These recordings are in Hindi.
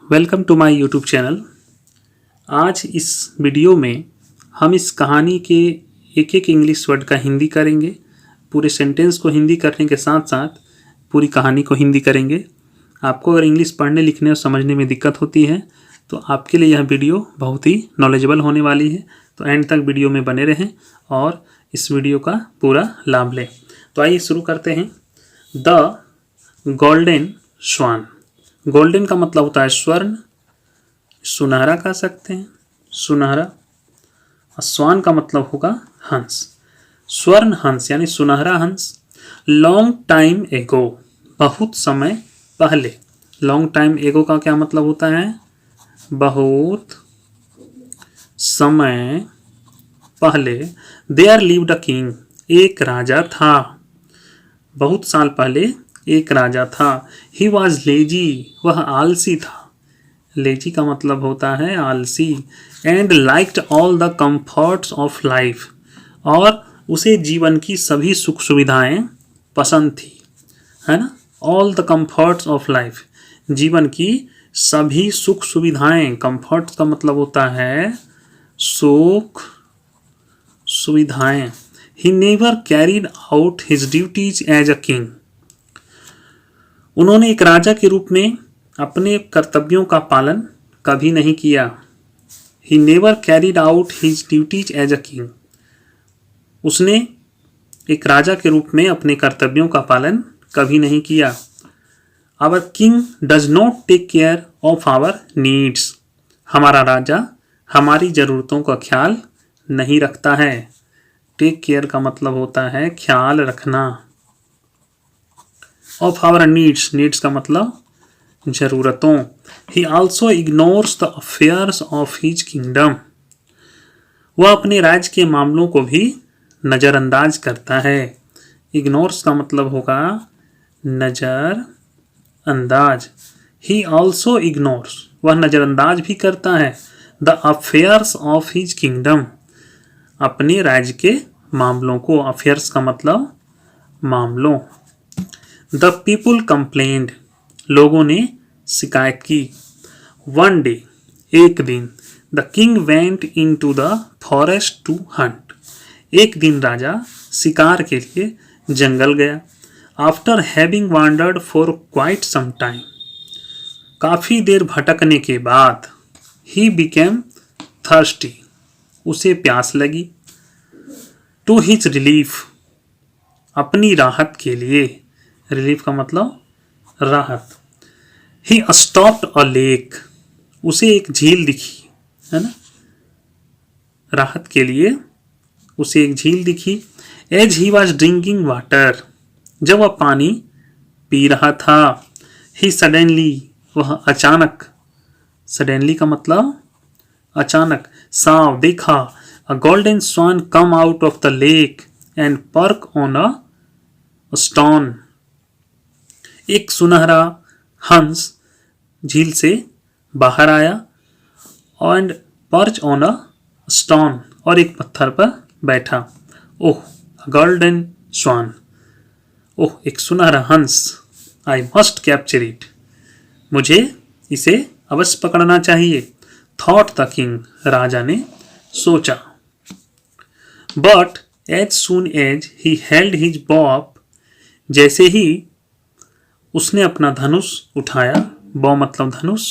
Welcome to my YouTube channel. आज इस वीडियो में हम इस कहानी के एक एक इंग्लिश वर्ड का हिंदी करेंगे। पूरे सेंटेंस को हिंदी करने के साथ साथ पूरी कहानी को हिंदी करेंगे। आपको अगर इंग्लिश पढ़ने लिखने और समझने में दिक्कत होती है तो आपके लिए यह वीडियो बहुत ही नॉलेजेबल होने वाली है। तो एंड तक वीडियो में बने रहें और इस वीडियो का पूरा लाभ लें। तो आइए शुरू करते हैं। The golden swan. गोल्डन का मतलब होता है स्वर्ण, सुनहरा कह सकते हैं, सुनहरा। स्वान का मतलब होगा हंस। स्वर्ण हंस यानी सुनहरा हंस। लॉन्ग टाइम एगो, बहुत समय पहले। लॉन्ग टाइम एगो का क्या मतलब होता है? बहुत समय पहले। देयर लिव्ड अ किंग, एक राजा था। बहुत साल पहले एक राजा था। ही वॉज लेजी, वह आलसी था। लेजी का मतलब होता है आलसी। And liked all the comforts of life, और उसे जीवन की सभी सुख सुविधाएं पसंद थी, है ना। All the comforts of life, जीवन की सभी सुख सुविधाएं। कंफर्ट्स का मतलब होता है सुख सुविधाएं। He never carried out his duties as a king, उन्होंने एक राजा के रूप में अपने कर्तव्यों का पालन कभी नहीं किया। He never carried out his duties as a king, उसने एक राजा के रूप में अपने कर्तव्यों का पालन कभी नहीं किया। Our king does not take care of our needs, हमारा राजा हमारी ज़रूरतों का ख्याल नहीं रखता है। टेक केयर का मतलब होता है ख्याल रखना। ऑफ आवर नीड्स, नीड्स का मतलब जरूरतों। He also ignores the affairs of his kingdom, वह अपने राज्य के मामलों को भी नज़रअंदाज करता है। इग्नोर्स का मतलब होगा नज़र अंदाज। ही ऑल्सो इग्नोर्स, वह नज़रअंदाज भी करता है। The affairs of his kingdom, अपने राज्य के मामलों को। अफेयर्स का मतलब मामलों। द पीपुल कंप्लेंड, लोगों ने शिकायत की। वन डे, एक दिन। The king went in to the forest to hunt, एक दिन राजा शिकार के लिए जंगल गया। After having wandered for quite some time, काफ़ी देर भटकने के बाद। ही बिकेम थर्स्टी, उसे प्यास लगी। टू हिज रिलीफ, अपनी राहत के लिए। रिलीफ का मतलब राहत। ही स्टॉप्ड अ लेक, उसे एक झील दिखी, है ना। राहत के लिए उसे एक झील दिखी। As he was drinking water, जब वह पानी पी रहा था। ही सडनली, वह अचानक। सडनली का मतलब अचानक। साव, देखा। A golden swan come out of the lake and perch on a stone, एक सुनहरा हंस झील से बाहर आया। And perch on a stone, और एक पत्थर पर बैठा। ओह, गोल्डन स्वान, ओह एक सुनहरा हंस। आई मस्ट कैप्चर इट, मुझे इसे अवश्य पकड़ना चाहिए। थॉट द किंग, राजा ने सोचा। But as soon as he held his bow up, जैसे ही उसने अपना धनुष उठाया। बॉ मतलब धनुष,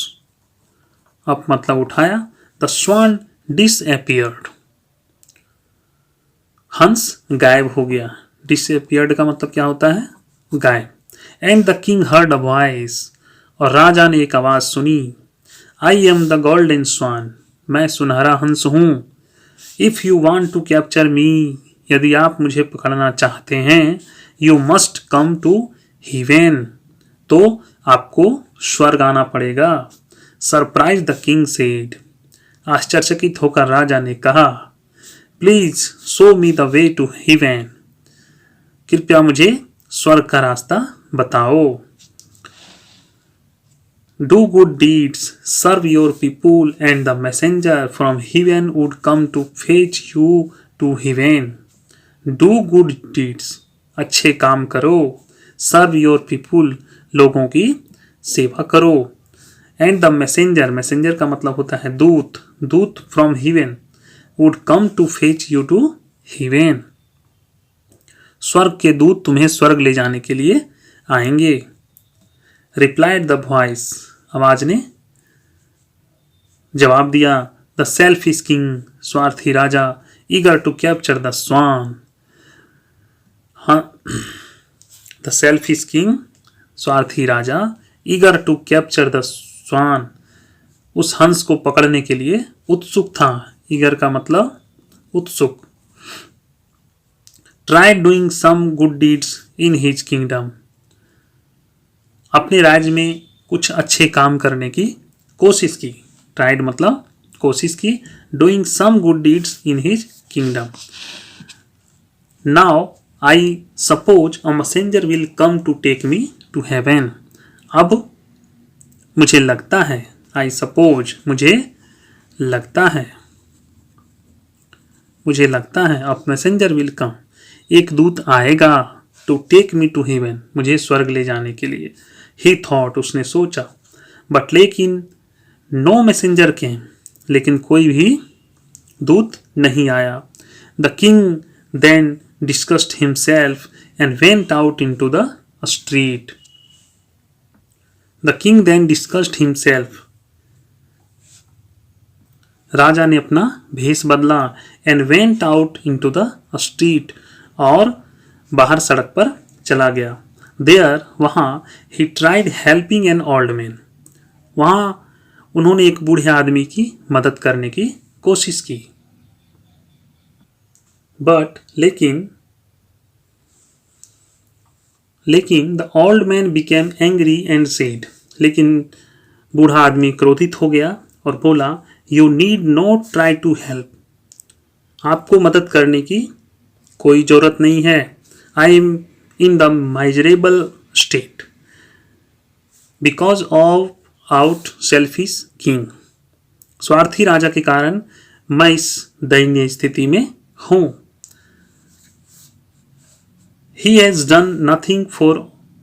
अप मतलब उठाया। द स्वान डिसअपियर्ड, हंस गायब हो गया। डिसअपियर्ड का मतलब क्या होता है? गायब। And the king heard a voice, और राजा ने एक आवाज सुनी। I am the golden swan, मैं सुनहरा हंस हूं। If you want to capture me, यदि आप मुझे पकड़ना चाहते हैं। You must come to heaven, तो आपको स्वर्ग आना पड़ेगा। सरप्राइज द किंग सेड, आश्चर्यचकित होकर राजा ने कहा। Please show me the way to heaven, कृपया मुझे स्वर्ग का रास्ता बताओ। Do good deeds, serve your people, and the messenger from heaven would come to fetch you to heaven. Do good deeds, अच्छे काम करो। सर्व योर पीपुल, लोगों की सेवा करो। एंड द मैसेंजर, मैसेंजर का मतलब होता है दूत, दूत from heaven would come to fetch you to heaven, स्वर्ग के दूत तुम्हें स्वर्ग ले जाने के लिए आएंगे। रिप्लाइड द वॉइस, आवाज ने जवाब दिया। द सेल्फिश किंग, स्वार्थी राजा, eager to capture the swan, the selfish king, स्वार्थी राजा, eager to capture the swan, उस हंस को पकड़ने के लिए उत्सुक था। ईगर का मतलब उत्सुक। Try doing some good deeds in his kingdom, अपने राज्य में कुछ अच्छे काम करने की कोशिश की। ट्राइड मतलब कोशिश की। Doing some good deeds in his kingdom. Now I suppose a messenger will come to take me to heaven, अब मुझे लगता है, आई सपोज मुझे लगता है, मुझे लगता है, अब मैसेंजर विल कम, एक दूत आएगा, to take me to heaven, मुझे स्वर्ग ले जाने के लिए। ही थॉट, उसने सोचा, बट लेकिन नो मैसेंजर केम, लेकिन कोई भी दूत नहीं आया। The king then disguised himself and went out into the street. The king then disguised himself, राजा ने अपना भेष बदला, and went out into the street, और बाहर सड़क पर चला गया। देयर, वहाँ, he tried helping an old man, वहाँ उन्होंने एक बूढ़े आदमी की मदद करने की कोशिश की। बट लेकिन the old man became angry and said, लेकिन बूढ़ा आदमी क्रोधित हो गया और बोला, you need not try to help, आपको मदद करने की कोई जरूरत नहीं है। I am in the miserable state because of out selfish king, स्वार्थी राजा के कारण मैं इस दयनीय स्थिति में हूं। He has done nothing for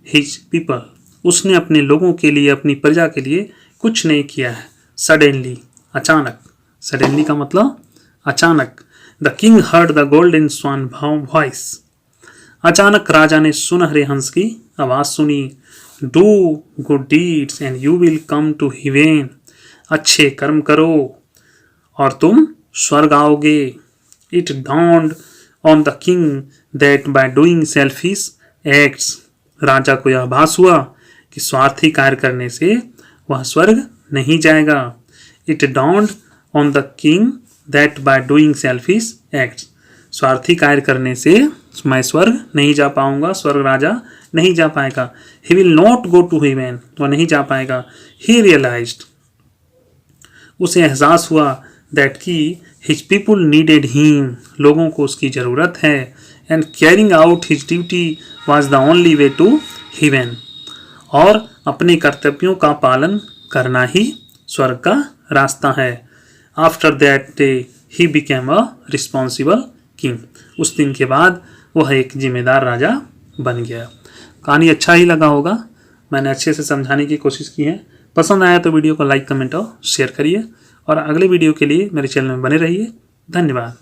his people, उसने अपने लोगों के लिए, अपनी प्रजा के लिए कुछ नहीं किया है। सडनली, अचानक, सडनली का मतलब अचानक। The king heard the golden swan voice, अचानक राजा ने सुनहरे हंस की आवाज सुनी। Do good deeds and you will come to heaven, अच्छे कर्म करो और तुम स्वर्ग आओगे। It dawned on the king that by doing selfish acts, राजा को यह आभास हुआ कि स्वार्थी कार्य करने से वह स्वर्ग नहीं जाएगा। It dawned on the king that by doing selfish acts, स्वार्थी कार्य करने से मैं स्वर्ग नहीं जा पाऊंगा, स्वर्ग राजा नहीं जा पाएगा। He will not go to heaven, वह नहीं जा पाएगा। ही रियलाइज्ड, उसे एहसास हुआ दैट की हिज पीपुल नीडेड हिम, लोगों को उसकी ज़रूरत है। And carrying out his duty was the only way to heaven, और अपने कर्तव्यों का पालन करना ही स्वर्ग का रास्ता है। After that day he became a responsible king, उस दिन के बाद वह एक जिम्मेदार राजा बन गया। कहानी अच्छा ही लगा होगा, मैंने अच्छे से समझाने की कोशिश की है। पसंद आया तो वीडियो को लाइक, कमेंट और शेयर करिए, और अगले वीडियो के लिए मेरे चैनल में बने रहिए। धन्यवाद।